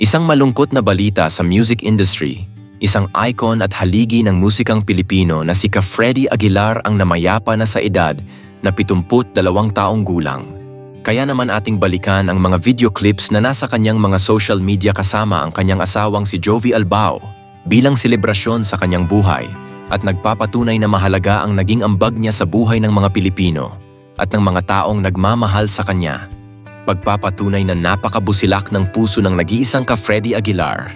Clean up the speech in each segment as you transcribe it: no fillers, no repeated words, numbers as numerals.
Isang malungkot na balita sa music industry. Isang icon at haligi ng musikang Pilipino na si Ka-Freddy Aguilar ang namayapa na sa edad na 72 taong gulang. Kaya naman ating balikan ang mga video clips na nasa kanyang mga social media kasama ang kanyang asawang si Jovi Albao bilang selebrasyon sa kanyang buhay at nagpapatunay na mahalaga ang naging ambag niya sa buhay ng mga Pilipino at ng mga taong nagmamahal sa kanya. Pagpapatunay na napakabusilak ng puso ng nag-iisang Ka-Freddy Aguilar.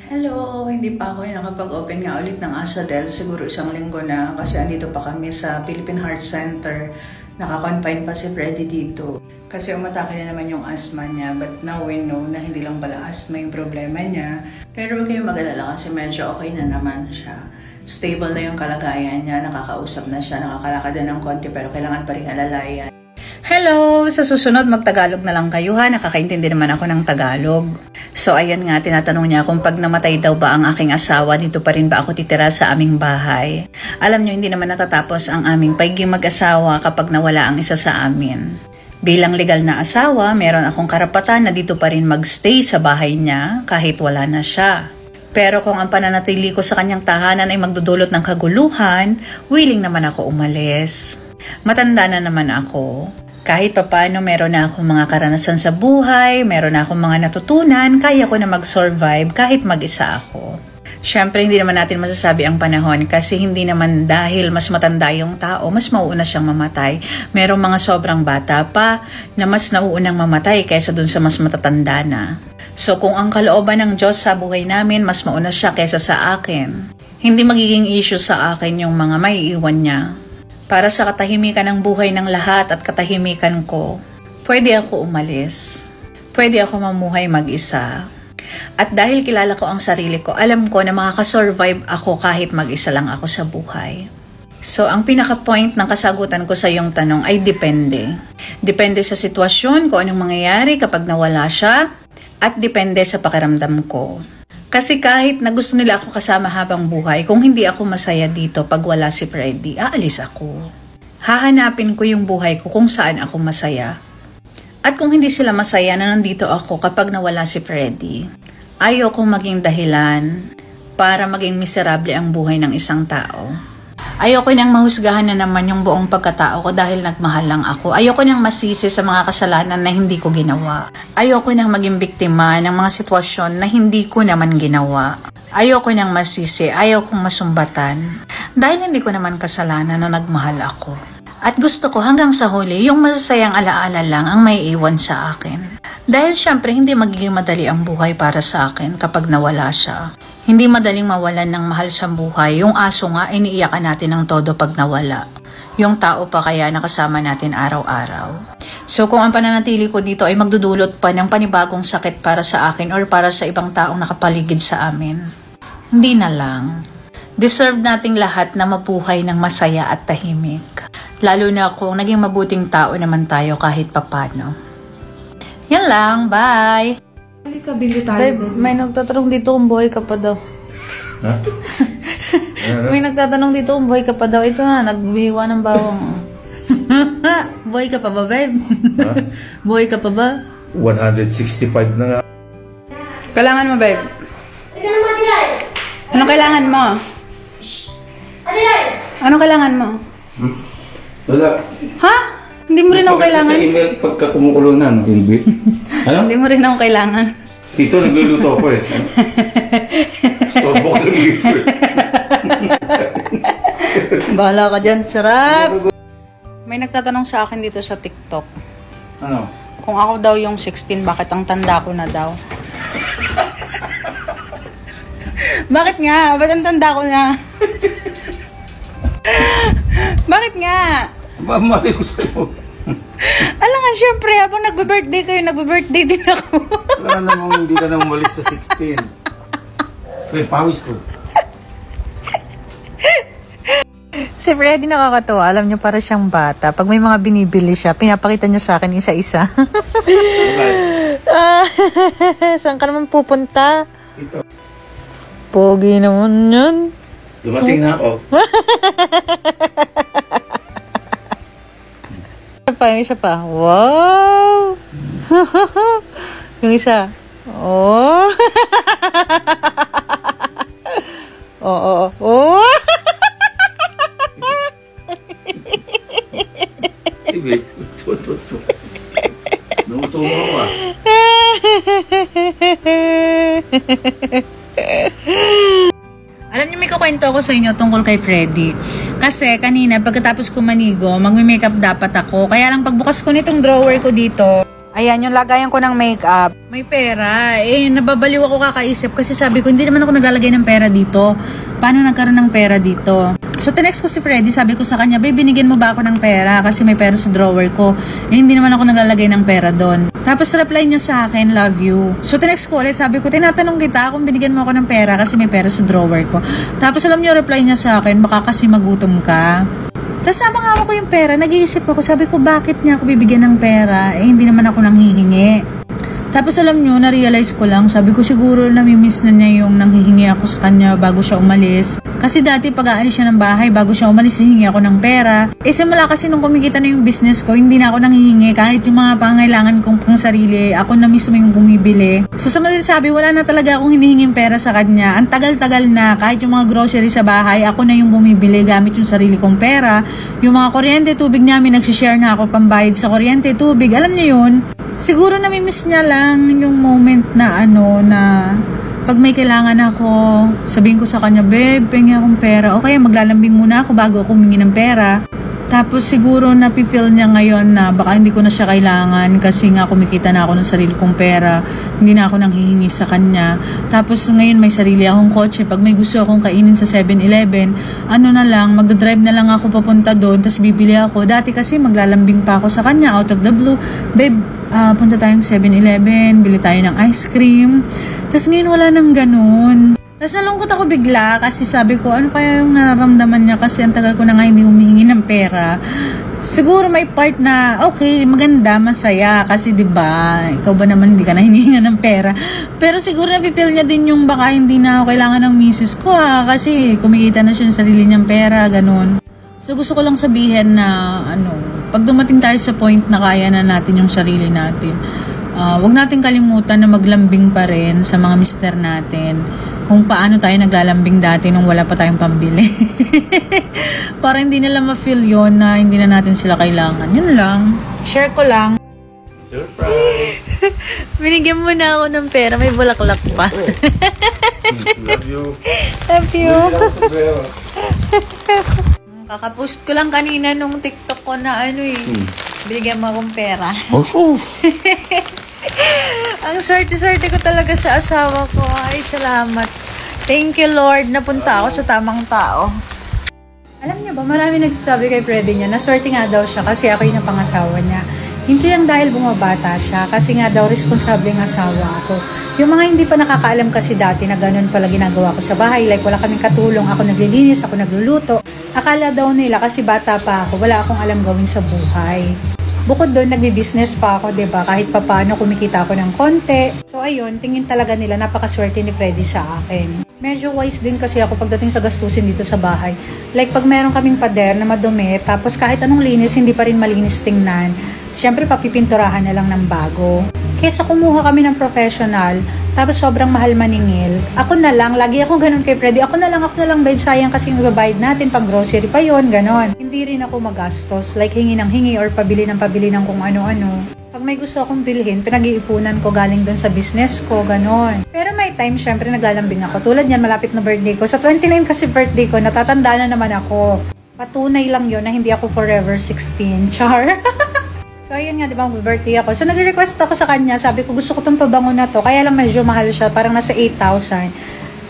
Hello! Hindi pa ako nakapag-open nga ulit ng Asadel. Siguro isang linggo na kasi andito pa kami sa Philippine Heart Center. Naka-confine pa si Freddy dito. Kasi umatake na naman yung asthma niya. But now we know na hindi lang pala asthma yung problema niya. Pero huwag kayong mag-alala kasi medyo okay na naman siya. Stable na yung kalagayan niya, nakakausap na siya, nakakalakad na ng konti pero kailangan pa rin alalayan. Hello! Sa susunod magtagalog na lang kayo ha, nakakaintindi naman ako ng Tagalog. So ayan nga, tinatanong niya kung pag namatay daw ba ang aking asawa, dito pa rin ba ako titira sa aming bahay. Alam niyo, hindi naman natatapos ang aming pagiging mag-asawa kapag nawala ang isa sa amin. Bilang legal na asawa, meron akong karapatan na dito pa rin magstay sa bahay niya kahit wala na siya. Pero kung ang pananatili ko sa kanyang tahanan ay magdudulot ng kaguluhan, willing naman ako umalis. Matanda na naman ako. Kahit papano meron na akong mga karanasan sa buhay, meron na akong mga natutunan, kaya ko na mag-survive kahit mag-isa ako. Siyempre, hindi naman natin masasabi ang panahon kasi hindi naman dahil mas matanda yung tao, mas mauuna siyang mamatay. Merong mga sobrang bata pa na mas nauunang mamatay kaysa dun sa mas matatanda na. So kung ang kalooban ng Diyos sa buhay namin, mas mauna siya kaysa sa akin. Hindi magiging issue sa akin yung mga maiiwan niya. Para sa katahimikan ng buhay ng lahat at katahimikan ko, pwede ako umalis. Pwede ako mamuhay mag-isa. At dahil kilala ko ang sarili ko, alam ko na makakasurvive ako kahit mag-isa lang ako sa buhay. So, ang pinaka-point ng kasagutan ko sa iyong tanong ay depende. Depende sa sitwasyon, kung anong mangyayari kapag nawala siya, at depende sa pakiramdam ko. Kasi kahit na gusto nila ako kasama habang buhay, kung hindi ako masaya dito pag wala si Freddy, aalis ako. Hahanapin ko yung buhay ko kung saan ako masaya. At kung hindi sila masaya na nandito ako kapag nawala si Freddy, ayaw kong maging dahilan para maging miserable ang buhay ng isang tao. Ayoko nang mahusgahan na naman yung buong pagkatao ko dahil nagmahal lang ako. Ayoko nang masisi sa mga kasalanan na hindi ko ginawa. Ayoko nang maging biktima ng mga sitwasyon na hindi ko naman ginawa. Ayoko nang masisi, ayoko masumbatan dahil hindi ko naman kasalanan na nagmahal ako. At gusto ko hanggang sa huli, yung masasayang alaala lang ang may iwan sa akin. Dahil syempre hindi magiging madali ang buhay para sa akin kapag nawala siya. Hindi madaling mawalan ng mahal sa buhay. Yung aso nga, iniiyakan natin ng todo pag nawala. Yung tao pa kaya nakasama natin araw-araw. So kung ang pananatili ko dito ay magdudulot pa ng panibagong sakit para sa akin or para sa ibang taong nakapaligid sa amin, hindi na lang. Deserve nating lahat na mabuhay ng masaya at tahimik. Lalo na kung naging mabuting tao naman tayo kahit papano. Yan lang, bye! Hindi ka bili tayo. Babe, may nagtatanong dito kung buhay ka pa daw. Ha? May nagtatanong dito kung buhay ka pa daw. Ito na, nagbihiwa ng bawang. Buhay ka pa ba, babe? Ha? Buhay ka pa ba? 165 na nga. Kailangan mo, babe? Anong kailangan mo? Anong kailangan mo? Wala. Ha? Hindi mo rin ako kailangan? Sa email pagka kumukulo na, no? Invite. Ano? Hindi mo rin ako kailangan. Dito, nagluluto ako eh. Storbo ko lang dito eh. Bahala ka dyan, sarap! May nagtatanong sa akin dito sa TikTok. Ano? Kung ako daw yung 16, bakit ang tanda ko na daw? Bakit nga? Ba't ang tanda ko na? Bakit nga? Mamali ko sa'yo. Alam nga, syempre, habang nagbe-birthday kayo, nagbe-birthday din ako. Wala namang hindi ka na umalis sa 16. Kaya pawis ko. Si Freddy nakakatawa. Alam niyo, para siyang bata. Pag may mga binibili siya, pinapakita niya sa akin isa-isa. Saan ka naman pupunta? Ito. Pogi naman yan. Dumating na ako. pa, yung isa pa. Wow! Yung isa. Oh! Oo, oh! Ibe, tuto. Nautuwa ko ah. Alam niyo, may kukwento ako sa inyo tungkol kay Freddy. Kasi kanina, pagkatapos ko manigo, magme-makeup dapat ako. Kaya lang pagbukas ko nitong drawer ko dito, ayan, yung lagayan ko ng makeup, may pera. Nababaliw ako kakaisip kasi sabi ko, hindi naman ako naglalagay ng pera dito. Paano nagkaroon ng pera dito? So, tinext ko si Freddy, sabi ko sa kanya, babe, binigyan mo ba ako ng pera? Kasi may pera sa drawer ko. Hindi naman ako naglalagay ng pera doon. Tapos, reply niya sa akin, love you. So, tinext ko ulit, sabi ko, tinatanong kita kung binigyan mo ako ng pera kasi may pera sa drawer ko. Tapos, alam niyo, reply niya sa akin, baka kasi magutom ka. Tapos habang hawak ko yung pera, nag-iisip ako, sabi ko, bakit niya ako bibigyan ng pera? Hindi naman ako nanghihingi. Tapos alam nyo, na-realize ko lang, sabi ko siguro namimiss na niya yung nanghihingi ako sa kanya bago siya umalis. Kasi dati pag aalis siya ng bahay, bago siya umalis, hihingi ako ng pera. Simula kasi nung kumikita na yung business ko, hindi na ako nanghihingi. Kahit yung mga pangailangan kong pang sarili, ako na mismo yung bumibili. So sa masasabi, wala na talaga akong hinihinging pera sa kanya. Ang tagal-tagal na, kahit yung mga grocery sa bahay, ako na yung bumibili gamit yung sarili kong pera. Yung mga kuryente, tubig namin, nagsishare na ako pambayad sa kuryente, tubig. Alam niyo yun? Siguro namimiss niya lang yung moment na na pag may kailangan ako, sabihin ko sa kanya, babe, pengi akong pera. O kaya maglalambing muna ako bago ako humingi ng pera. Tapos siguro napifeel niya ngayon na baka hindi ko na siya kailangan kasi nga kumikita na ako ng sarili kong pera. Hindi na ako nanghihingi sa kanya. Tapos ngayon may sarili akong kotse. Pag may gusto akong kainin sa 7-Eleven, na lang, magdadrive na lang ako papunta doon, tapos bibili ako. Dati kasi maglalambing pa ako sa kanya out of the blue. Babe, punta tayong 7-Eleven, bili tayo ng ice cream. Tapos ngayon wala nang ganun. Tapos nalungkot ako bigla kasi sabi ko, ano kaya yung nararamdaman niya kasi ang tagal ko na nga hindi humihingi ng pera. Siguro may part na, okay, maganda, masaya kasi 'di ba ikaw ba naman hindi ka na hinihinga ng pera. Pero siguro napipil niya din yung baka hindi na ako kailangan ng misis ko kasi kumikita na siya ng sarili niyang pera, ganun. So gusto ko lang sabihin na pag dumating tayo sa point na kaya na natin yung sarili natin, wag natin kalimutan na maglambing pa rin sa mga mister natin kung paano tayo naglalambing dati nung wala pa tayong pambili. Para hindi nila ma-feel yun na hindi na natin sila kailangan. Yun lang. Share ko lang. Surprise! Binigyan mo na ako ng pera. May bulaklak pa. Love you. Love you. Love Kakapost ko lang kanina nung TikTok ko na binigyan mo akong pera. Oh. Ang swerte-swerte ko talaga sa asawa ko. Ay, salamat. Thank you, Lord. Napunta ako sa tamang tao. Alam niyo ba, marami nagsasabi kay Freddy niya na swerte nga daw siya kasi ako yung napangasawa niya. Hindi lang dahil bumabata siya kasi nga daw responsable ang asawa ko. Yung mga hindi pa nakakaalam kasi dati na ganun pala ginagawa ko sa bahay. Like wala kaming katulong. Ako naglilinis, ako nagluluto. Akala daw nila kasi bata pa ako, wala akong alam gawin sa buhay. Bukod doon, nagbi-business pa ako, 'di ba? Kahit papaano kumikita ako ng konti. So ayun, tingin talaga nila napakaswerte ni Freddy sa akin. Medyo wise din kasi ako pagdating sa gastusin dito sa bahay. Like pag meron kaming pader na madumi, tapos kahit anong linis, hindi pa rin malinis tingnan. Siyempre papipinturahan na lang ng bago. Kesa kumuha kami ng professional, tapos sobrang mahal maningil. Ako na lang, lagi akong ganun kay Freddy. Ako na lang, babe, sayang kasi yung ibabayad natin, pang grocery pa yon, ganon. Hindi rin ako magastos, like hingi ng hingi or pabili ng kung ano-ano. Pag may gusto akong bilhin, pinag-iipunan ko galing dun sa business ko, ganon. Pero may time, syempre naglalambing ako. Tulad yan, malapit na birthday ko. Sa 29 kasi birthday ko, natatanda na naman ako. Patunay lang yon na hindi ako forever 16, char. So, ayun nga, di ba, birthday ako. So, nag-request ako sa kanya. Sabi ko, gusto ko itong pabango na to. Kaya lang medyo mahal siya. Parang nasa 8,000.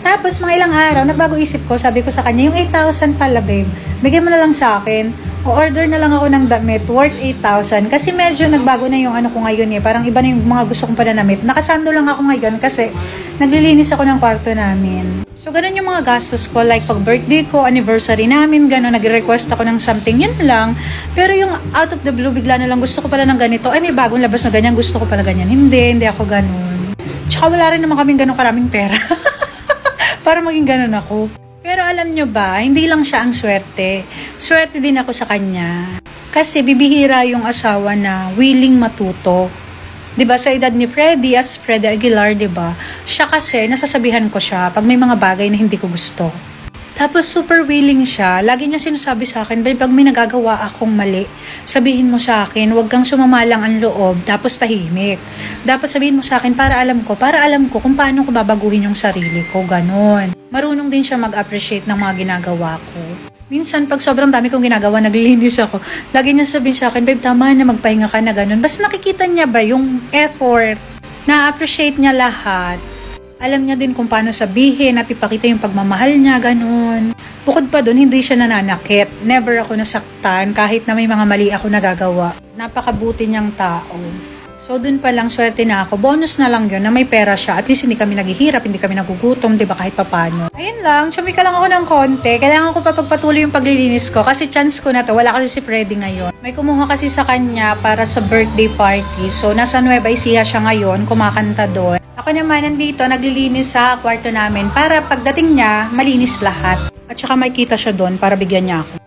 Tapos, mga ilang araw, nagbago isip ko. Sabi ko sa kanya, yung 8,000 pala, babe. Bigyan mo na lang sa akin. O-order na lang ako ng damit worth 8,000. Kasi medyo nagbago na yung ano ko ngayon Parang iba na yung mga gusto kong pananamit. Nakasando lang ako ngayon kasi naglilinis ako ng kwarto namin. So, ganun yung mga gastos ko. Like, pag birthday ko, anniversary namin, ganun, nag-request ako ng something, yun lang. Pero yung out of the blue, bigla na lang, gusto ko pala ng ganito. Ay, may bagong labas na ganyan, gusto ko pala ganyan. Hindi ako ganun. Tsaka wala rin naman kaming ganun karaming pera. Para maging ganun ako. Pero alam nyo ba, hindi lang siya ang swerte. Swerte din ako sa kanya. Kasi bibihira yung asawa na willing matuto. 'Di ba sa edad ni Freddy, as Freddy Aguilar, 'di ba? Siya kasi nasasabihan ko siya pag may mga bagay na hindi ko gusto. Tapos super willing siya. Lagi niya sinasabi sa akin, "Babe, pag may nagagawa akong mali, sabihin mo sa akin, huwag kang sumamalang ang loob, tapos tahimik. Dapat sabihin mo sa akin para alam ko kung paano ko babaguhin yung sarili ko." Ganon. Marunong din siya mag-appreciate ng mga ginagawa ko. Minsan, pag sobrang dami kong ginagawa, naglilinis ako. Lagi niya sabihin sa akin, "Babe, tama na, magpahinga ka na," ganun. Basta nakikita niya ba yung effort, na-appreciate niya lahat. Alam niya din kung paano sabihin at ipakita yung pagmamahal niya, ganun. Bukod pa dun, hindi siya nananakit. Never ako nasaktan kahit na may mga mali ako nagagawa. Napakabuti niyang tao. So, dun pa lang, swerte na ako. Bonus na lang yun na may pera siya. At least hindi kami naghihirap, hindi kami nagugutom, di ba, kahit papano. Ayun lang, chumika lang ako ng konti. Kailangan ko pa pagpatuloy yung paglilinis ko kasi chance ko na to. Wala kasi si Freddy ngayon. May kumuha kasi sa kanya para sa birthday party. So, nasa Nueva Ecija siya ngayon, kumakanta doon. Ako naman nandito, naglilinis sa kwarto namin para pagdating niya, malinis lahat. At saka makikita siya doon para bigyan niya ako.